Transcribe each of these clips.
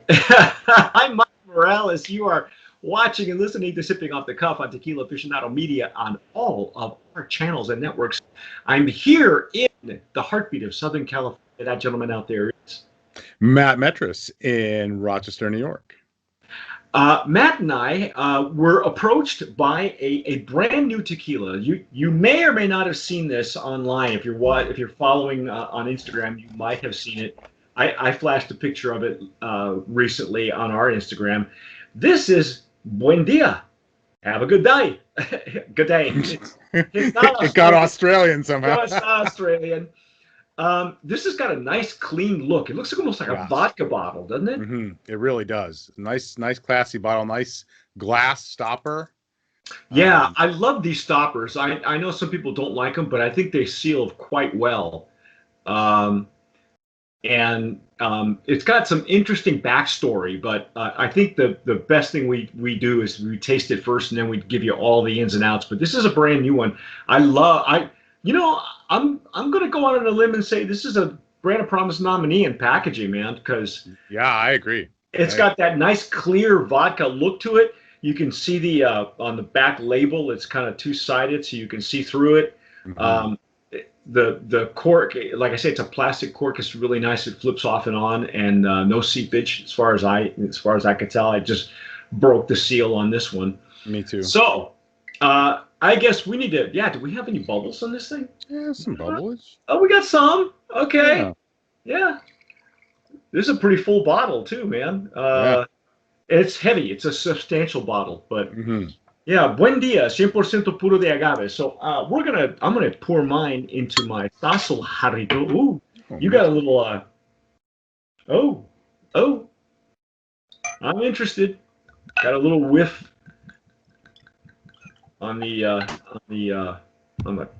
I'm Mike Morales. You are watching and listening to Sipping Off the Cuff on Tequila Aficionado Media on all of our channels and networks. I'm here in the heartbeat of Southern California. That gentleman out there is Matt Metris in Rochester, New York. Matt and I were approached by a brand new tequila. You may or may not have seen this online. If you're following on Instagram, you might have seen it. I flashed a picture of it recently on our Instagram. This is Buendia. Have a good day. Good day. It's not It got Australian somehow. No, it's not Australian. This has got a nice, clean look. It looks like almost like a vodka bottle, doesn't it? Mm-hmm. It really does. Nice, classy bottle. Nice glass stopper. Yeah, I love these stoppers. I know some people don't like them, but I think they seal quite well. And it's got some interesting backstory, but I think the best thing we do is we taste it first, and then we give you all the ins and outs. But this is a brand new one. I'm going to go on a limb and say this is a Brand of Promise nominee in packaging, man, because yeah, I agree. It's got that nice clear vodka look to it. You can see the on the back label, it's kind of two-sided, so you can see through it. Mm-hmm. The cork, like I say, it's a plastic cork. It's really nice. It flips off and on, and no seepage as far as I could tell. I just broke the seal on this one. Me too. So I guess we need to. Yeah, do we have any bubbles on this thing? Yeah, some bubbles. Oh, we got some. Okay. Yeah. This is a pretty full bottle too, man. It's heavy. It's a substantial bottle, but. Mm-hmm. Yeah, Buendia, 100% puro de agave. So I'm gonna pour mine into my tazo jarrito. Ooh, you got a little. I'm interested. Got a little whiff on the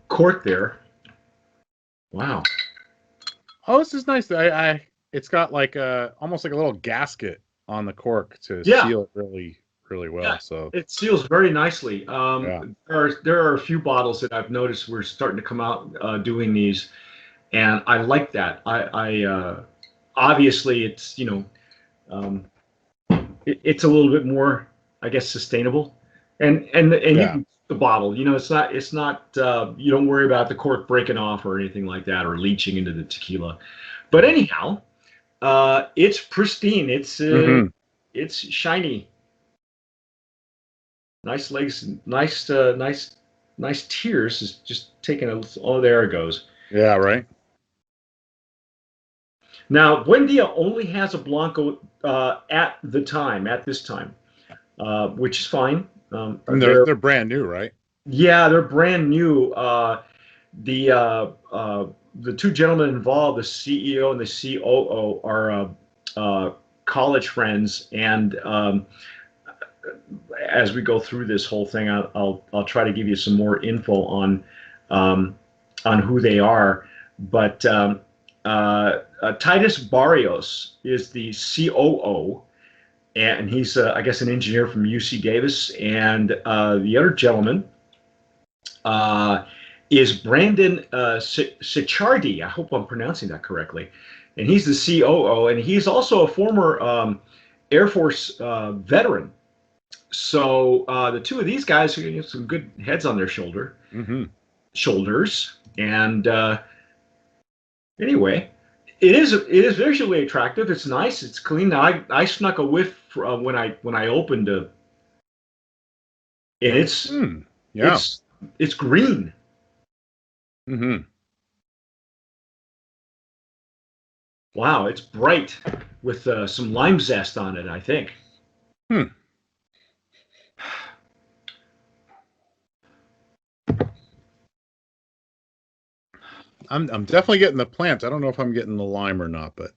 cork there. Wow. Oh, this is nice. It's got like almost like a little gasket on the cork to seal it really well. Yeah, so it seals very nicely. There are a few bottles that I've noticed we're starting to come out doing these, and I like that. I obviously it's it's a little bit more, I guess, sustainable, and you, the bottle, it's not you don't worry about the cork breaking off or anything like that or leaching into the tequila. But anyhow, it's pristine. It's shiny. Nice legs, nice tears. Is just taking a. Oh, there it goes. Yeah, right. Now, Buendia only has a Blanco at this time, which is fine. They're brand new, right? Yeah, they're brand new. The two gentlemen involved, the CEO and the COO, are college friends, and as we go through this whole thing, I'll try to give you some more info on who they are. But Titus Barrios is the COO, and he's I guess an engineer from UC Davis. And the other gentleman is Brandon Sichardi. I hope I'm pronouncing that correctly. And he's the COO, and he's also a former Air Force veteran. So the two of these guys are going to get some good heads on their shoulders. And anyway, it is visually attractive. It's nice. It's clean. Now I snuck a whiff when I opened it. And it's green. Mm-hmm. Wow, it's bright with some lime zest on it, I think. I'm definitely getting the plant. I don't know if I'm getting the lime or not, but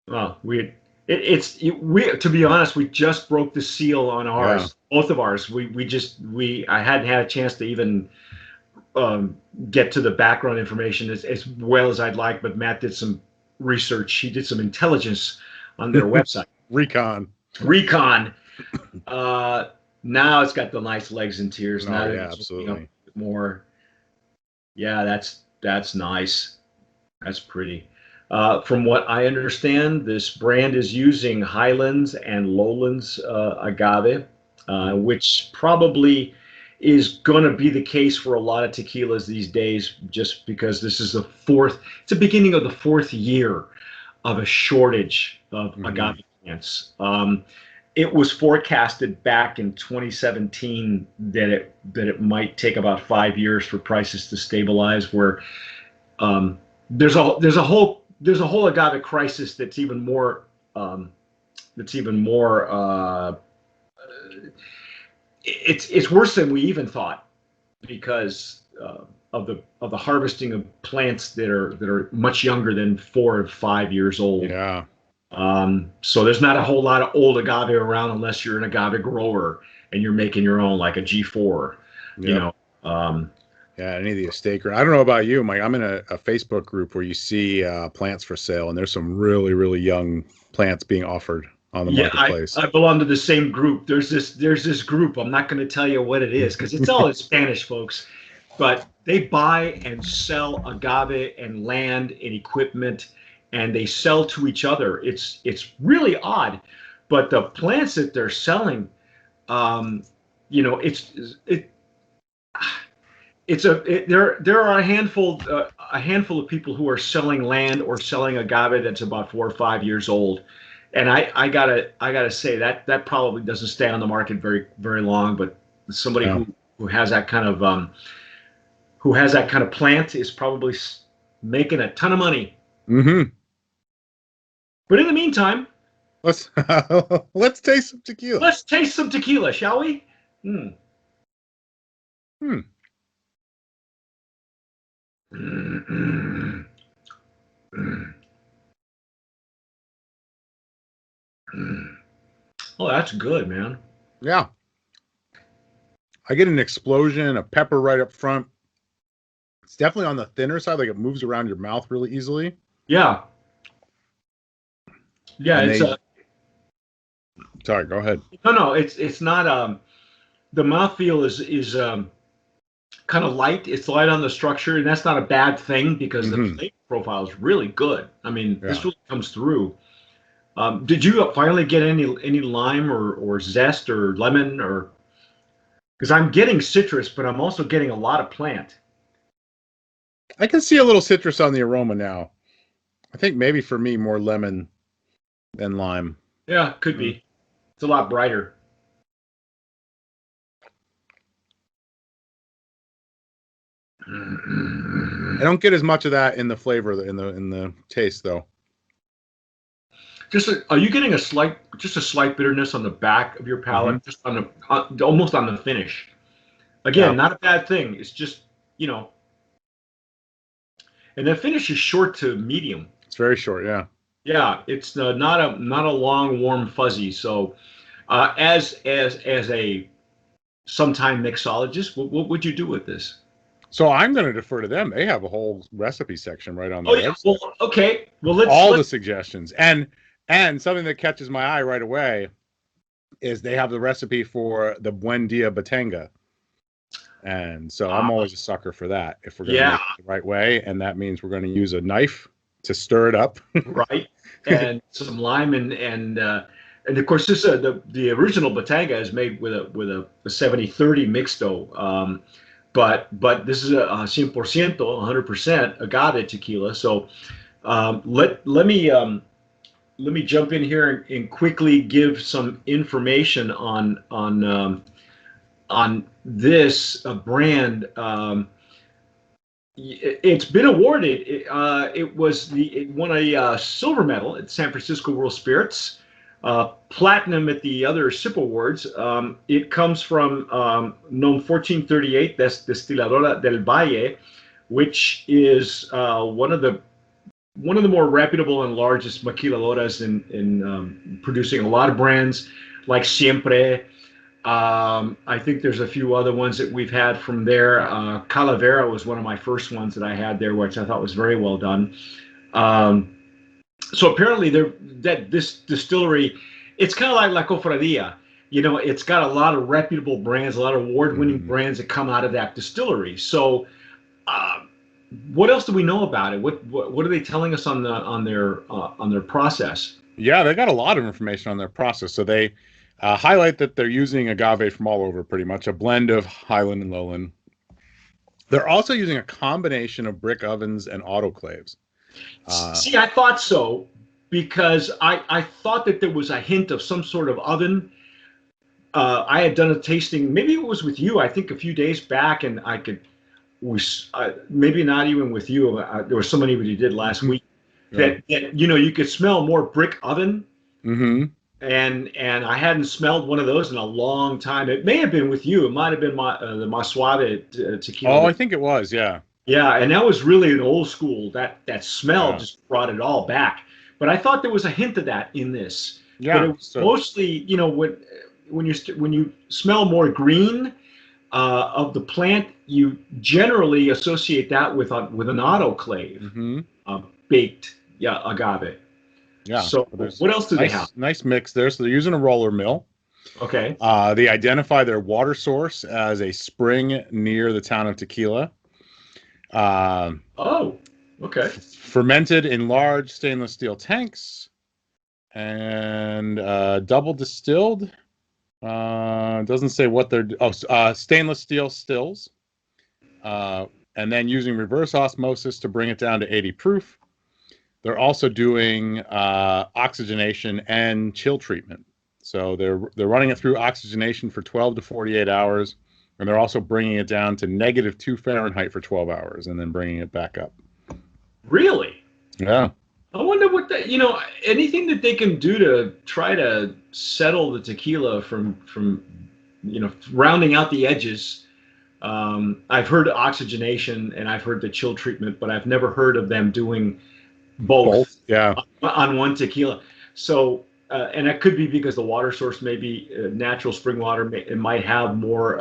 to be honest, we just broke the seal on ours, both of ours. I hadn't had a chance to even get to the background information as well as I'd like, but Matt did some research. He did some intelligence on their website. Recon. Now it's got the nice legs and tears. Now absolutely. More. Yeah, that's nice. That's pretty. From what I understand, this brand is using highlands and lowlands agave, which probably is going to be the case for a lot of tequilas these days, just because this is it's the beginning of the fourth year of a shortage of agave plants. It was forecasted back in 2017 that it might take about 5 years for prices to stabilize. Where there's a whole agave crisis that's even more it's worse than we even thought, because of the harvesting of plants that are much younger than 4 or 5 years old. Yeah. So there's not a whole lot of old agave around unless you're an agave grower and you're making your own, like a G4. Yep. You know. Yeah, any of the estate. I don't know about you, Mike. I'm in a Facebook group where you see plants for sale, and there's some really, really young plants being offered on the marketplace. I belong to the same group. There's this group. I'm not going to tell you what it is because it's all in Spanish, folks. But they buy and sell agave and land and equipment, and they sell to each other. It's really odd, but the plants that they're selling, there are a handful of people who are selling land or selling agave that's about 4 or 5 years old, and I gotta say that probably doesn't stay on the market very, very long. But somebody who has that kind of plant is probably making a ton of money. Mm-hmm. But in the meantime, let's taste some tequila. Let's taste some tequila, shall we? Oh, that's good, man. Yeah. I get an explosion of pepper right up front. It's definitely on the thinner side, like it moves around your mouth really easily. Yeah. Yeah, sorry, go ahead. No, it's not the mouthfeel is kind of light. It's light on the structure, and that's not a bad thing because the flavor profile is really good. I mean, this really comes through. Did you finally get any lime or zest or lemon, or because I'm getting citrus, but I'm also getting a lot of plant. I can see a little citrus on the aroma now. I think maybe for me more lemon than lime. Yeah, could be. It's a lot brighter. I don't get as much of that in the flavor in the taste though. Are you getting a slight bitterness on the back of your palate, just on the almost on the finish? Again, not a bad thing. It's just, and the finish is short to medium. It's very short, yeah. Yeah, it's not a long, warm fuzzy. So, as a sometime mixologist, what would you do with this? So I'm going to defer to them. They have a whole recipe section right on their website. Well, okay. Well, let's the suggestions and something that catches my eye right away is they have the recipe for the Buendia batanga. And so I'm always a sucker for that if we're going to make it the right way, and that means we're going to use a knife to stir it up. Right. And some lime and of course this the original batanga is made with a 70-30 mixto. But this is a 100%, 100% agave tequila. So let me jump in here and quickly give some information on this brand. It's been awarded. It won a silver medal at San Francisco World Spirits, platinum at the other SIP awards. It comes from NOM 1438, that's Destiladora del Valle, which is one of the more reputable and largest maquiladoras in producing a lot of brands like Siempre. I think there's a few other ones that we've had from there. Calavera was one of my first ones that I had there, which I thought was very well done. So apparently this distillery, it's kind of like La Cofradia. It's got a lot of reputable brands, a lot of award-winning brands that come out of that distillery. So What else do we know about it? What are they telling us on the on their process? Yeah, they got a lot of information on their process. So they highlight that they're using agave from all over, pretty much a blend of highland and lowland. They're also using a combination of brick ovens and autoclaves. See, I thought so because I thought that there was a hint of some sort of oven. I had done a tasting, maybe it was with you, I think a few days back, and I could was maybe not even with you. There was somebody who did last week Yeah. that you could smell more brick oven, Mm-hmm. and I hadn't smelled one of those in a long time. It may have been with you. It might have been the Maswave Oh, tequila. I think it was. Yeah. Yeah, and that was really an old school. That smell Yeah. just brought it all back. But I thought there was a hint of that in this. But it Yeah. was So, mostly, when you smell more green of the plant, you generally associate that with an autoclave, hmm baked, yeah, agave. yeah. So But there's what else do they have? nice mix there. So they're using a roller mill. Okay. They identify their water source as a spring near the town of Tequila. Um, Oh, okay. Fermented in large stainless steel tanks and double distilled. Doesn't say what they're. Stainless steel stills. And then using reverse osmosis to bring it down to 80 proof. They're also doing oxygenation and chill treatment. So they're running it through oxygenation for 12 to 48 hours, and they're also bringing it down to -2 Fahrenheit for 12 hours, and then bringing it back up. Really? Yeah. I wonder what that, anything that they can do to try to settle the tequila from rounding out the edges. I've heard oxygenation and I've heard the chill treatment, but I've never heard of them doing both Both. Yeah. on one tequila. So, and that could be because the water source may be natural spring water. It might have more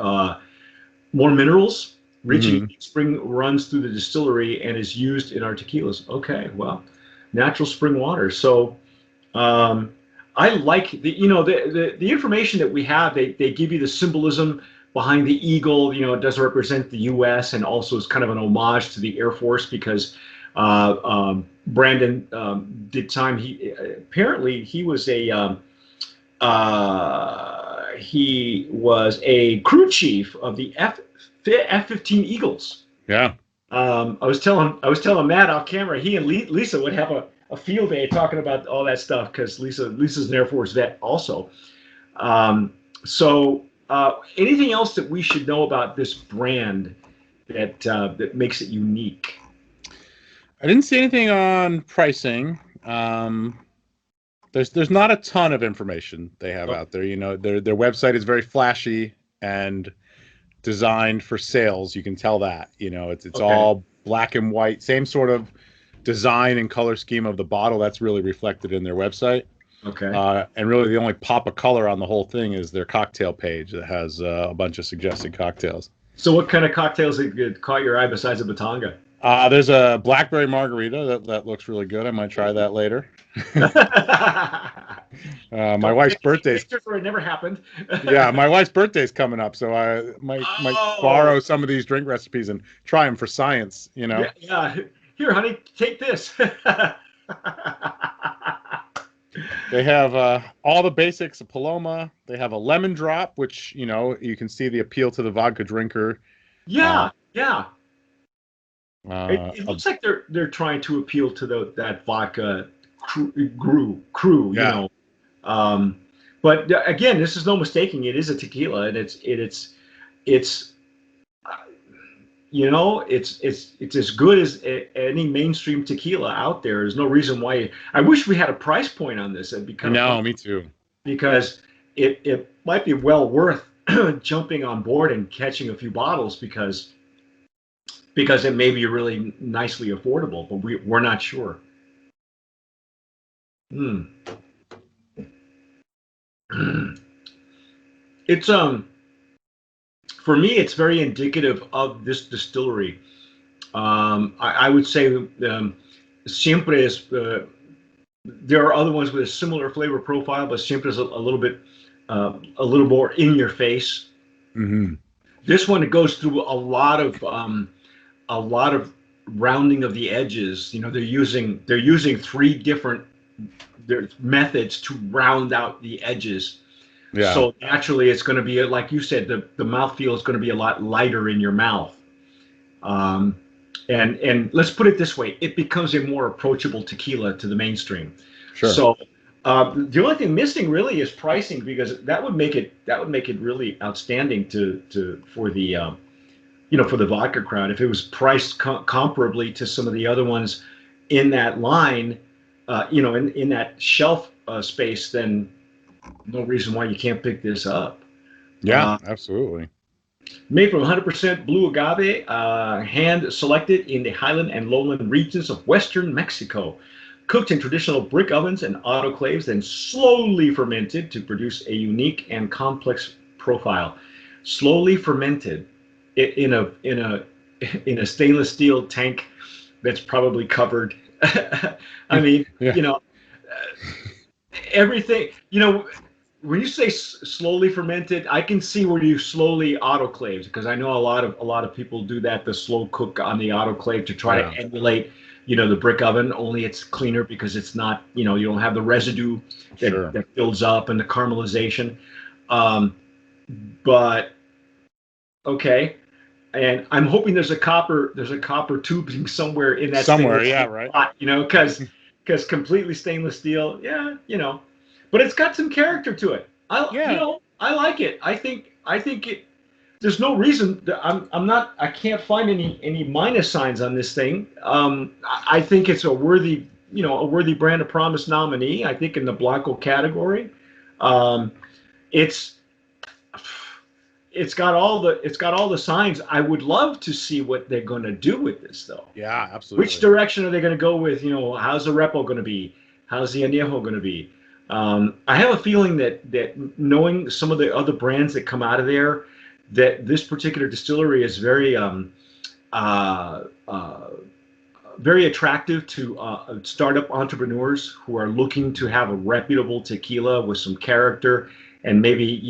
minerals. Reaching hmm spring runs through the distillery and is used in our tequilas. Okay, well, natural spring water. So um, I like the information that we have. They give you the symbolism behind the eagle. It does represent the U.S. and also is kind of an homage to the Air Force because Brandon did time. He was he was a crew chief of the F-15 Eagles. Yeah. I was telling Matt off camera, he and Lisa would have a field day talking about all that stuff because Lisa's an Air Force vet also. So anything else that we should know about this brand that makes it unique? I didn't see anything on pricing. There's not a ton of information they have out there. Their website is very flashy and designed for sales. You can tell that. It's Okay. all black and white, same sort of design and color scheme of the bottle. That's really reflected in their website. Okay. And really, the only pop of color on the whole thing is their cocktail page that has a bunch of suggested cocktails. So what kind of cocktails caught your eye besides a Batanga? There's a blackberry margarita that looks really good. I might try that later. My wife's birthday's It never happened. yeah, my wife's birthday's coming up, so I might borrow some of these drink recipes and try them for science. Yeah. Here, honey, take this. They have all the basics of Paloma. They have a lemon drop, which you can see the appeal to the vodka drinker. Yeah, yeah. It Uh, looks like they're trying to appeal to that vodka crew. Yeah. But again, this is no mistaking. It is a tequila, and it's it's as good as any mainstream tequila out there. There's no reason why. I wish we had a price point on this. It'd be kind of No, fun, me too. because it might be well worth jumping on board and catching a few bottles because it may be really nicely affordable, but we're not sure. Hmm. It's for me, it's very indicative of this distillery. I would say Siempre is. There are other ones with a similar flavor profile, but Siempre is a little more in your face. hmm This one goes through a lot of rounding of the edges. They're using three different methods to round out the edges. Yeah. So naturally, it's going to be, like you said, the mouthfeel is going to be a lot lighter in your mouth. And let's put it this way: it becomes a more approachable tequila to the mainstream. Sure. So the only thing missing really is pricing, because that would make it really outstanding for the vodka crowd if it was priced comparably to some of the other ones in that line, in that shelf space. Then no reason why you can't pick this up. Yeah, absolutely. Made from 100% blue agave, hand selected in the highland and lowland regions of western Mexico. Cooked in traditional brick ovens and autoclaves, then slowly fermented to produce a unique and complex profile. Slowly fermented in a stainless steel tank that's probably covered. I mean, Yeah. Everything, when you say slowly fermented, I can see where you slowly autoclaves, because I know a lot of people do that, the slow cook on the autoclave to try to emulate, the brick oven, only it's cleaner because it's not, you don't have the residue that builds up and the caramelization. But okay. And I'm hoping there's a copper tubing somewhere in that somewhere, right. pot, because completely stainless steel, but it's got some character to it. I like it. I think it. There's no reason that I can't find any minus signs on this thing. I think it's a worthy brand of promise nominee. I think in the Blanco category, it's got all the signs. I would love to see what they're going to do with this, though. Yeah, absolutely. Which direction are they going to go with? How's the Repo going to be? How's the Añejo going to be? I have a feeling that knowing some of the other brands that come out of there, that this particular distillery is very very attractive to startup entrepreneurs who are looking to have a reputable tequila with some character, and maybe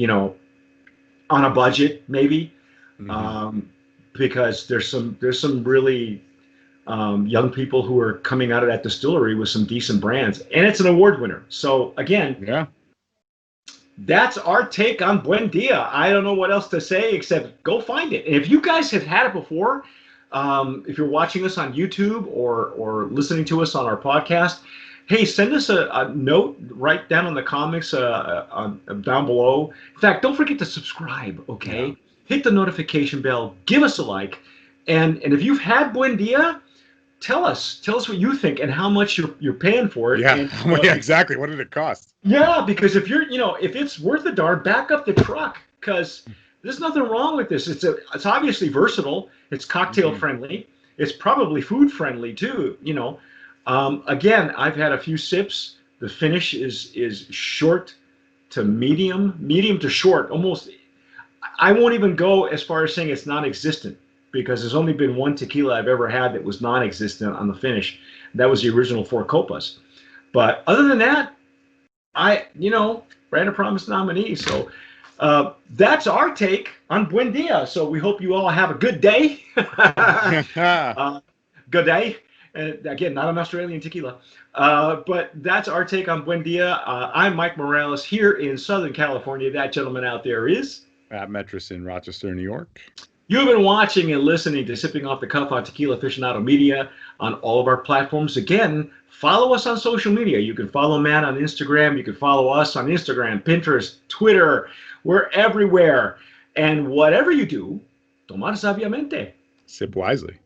on a budget, maybe. Because there's some really young people who are coming out of that distillery with some decent brands, and it's an award winner. So again, that's our take on Buendia. I don't know what else to say except go find it. And if you guys have had it before, if you're watching us on YouTube or listening to us on our podcast, hey, send us a note right down in the comments down below. In fact, don't forget to subscribe, okay? Yeah. Hit the notification bell, give us a like, and if you've had Buendia, tell us what you think and how much you're paying for it. Yeah, and, exactly. What did it cost? Yeah, because if if it's worth the darn, back up the truck, because there's nothing wrong with this. It's obviously versatile. It's cocktail friendly. It's probably food friendly too. Again, I've had a few sips. The finish is short to medium to short. Almost, I won't even go as far as saying it's non-existent, because there's only been one tequila I've ever had that was non-existent on the finish. That was the original Four Copas. But other than that, brand of promise nominee. So that's our take on Buendia. So we hope you all have a good day. Good day. Again, not an Australian tequila. But that's our take on Buendia. I'm Mike Morales here in Southern California. That gentleman out there is Matt Metris in Rochester, New York. You've been watching and listening to Sipping Off the Cuff on Tequila Aficionado Media on all of our platforms. Again, follow us on social media. You can follow Matt on Instagram. You can follow us on Instagram, Pinterest, Twitter. We're everywhere. And whatever you do, tomar sabiamente. Sip wisely.